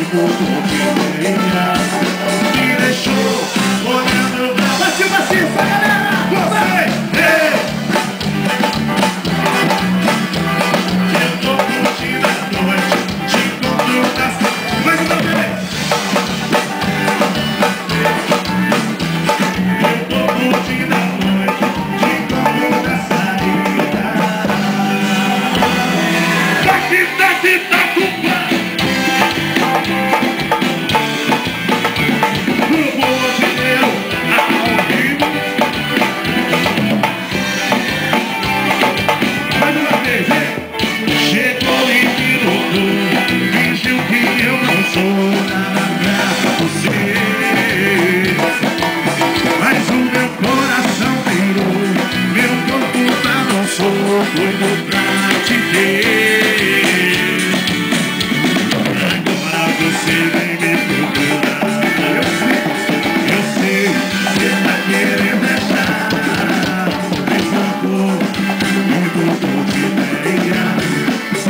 contou que veia, me deixou olhando pra cima, assim, galera, você, eu tô curtindo a noite, te encontro na saída. Mais uma vez. Eu tô curtindo a noite, te encontro na saída. Daqui, doido pra te ver. Agora você vem me procurar. Eu sei, você tá querendo achar, mas não tô muito de ideia.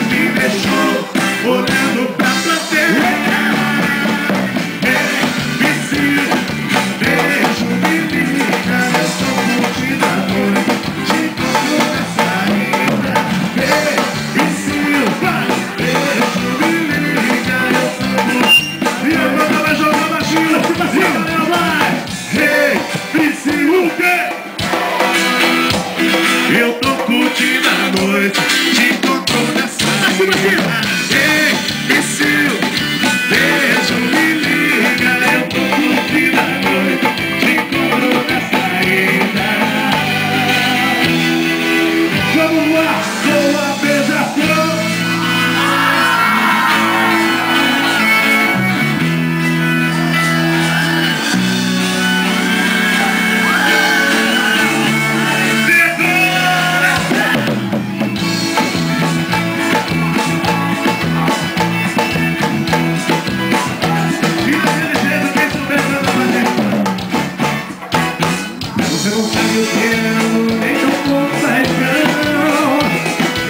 Me deixou olhando pra plateia. Vizinho, beijo, me liga. Eu tô curtindo a noite, te encontro na saída. Vizinho, vai, beijo, me liga. Eu tô curtindo. E agora vai jogar baixinho, e vai. Vizinho, o quê? Eu tô curtindo a noite, te encontro na saída. Vizinho, beijo, me liga. Eu tô curtindo a noite, te encontro na saída. Vamos lá, boa beija-flor. Você não sabe o que é, nem tão pouco paixão.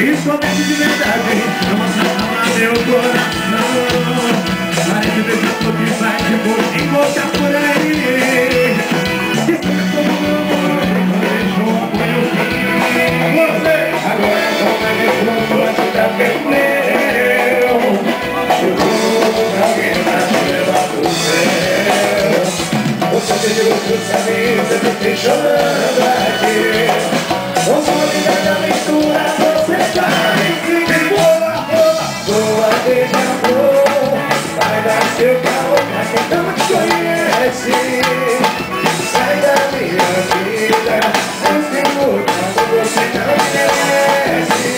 Isso promete de verdade, não acalma meu coração. Parece beija-flor que vai de boca em boca por aí. Isso é todo meu amor, não deixou apoio fim. Você agora não vai me pronto, a te dar perdeu. Chegou alguém pra te levar pro céu. Você pediu pros amigos, eu fiquei chorando aqui. Com sua vida da aventura, você vai. Boa, boa, boa, beija-flor. Vai dar seu calor pra quem não te conhece. Sai da minha vida, eu tenho quando você não merece.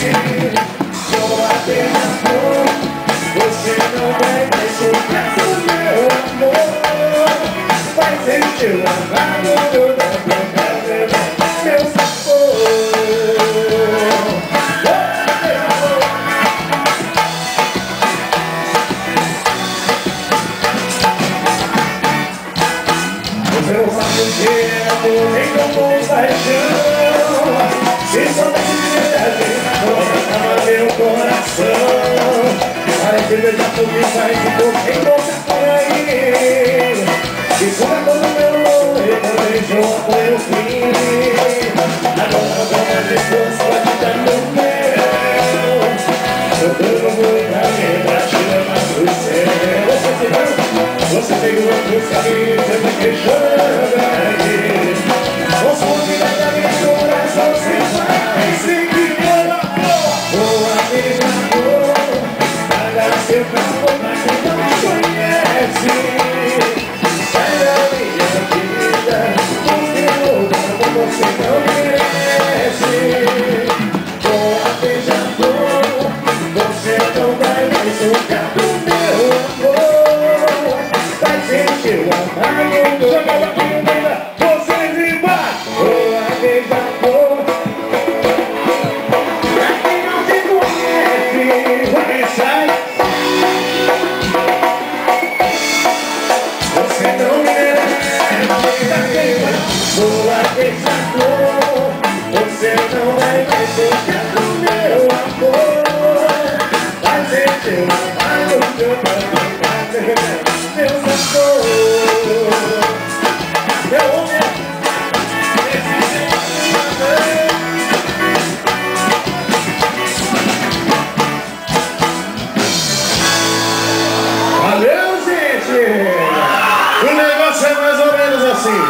Boa, beija-flor, você não vai mais sofrer do meu amor. Vai sentir o amor da tua casa, meu sabor. O meu amor de amor nem com paixão. Se soubesse de verdade, não acalma meu coração. Parece beija-flor que vai de boca em boca por aí. E quando o meu olho não deixou apoio fim. Agora toma descanso, pode dar no meu. Eu tô muito alguém pra te levar pro céu. Você pegou a cruz caminho, eu fiquei chorando aqui. Com sua vida da minha coração, você vai seguir. Boa, beija-flor, paga seu calor pra quem não te conhece. Você não merece. Boa, beija-flor, você não vai mais tocar do meu amor. Vai sentir o amargo. Joga a bunda, vocês embaixo. Boa, beija-flor, pra quem não te conhece, vai, sai. O negócio é mais ou menos assim.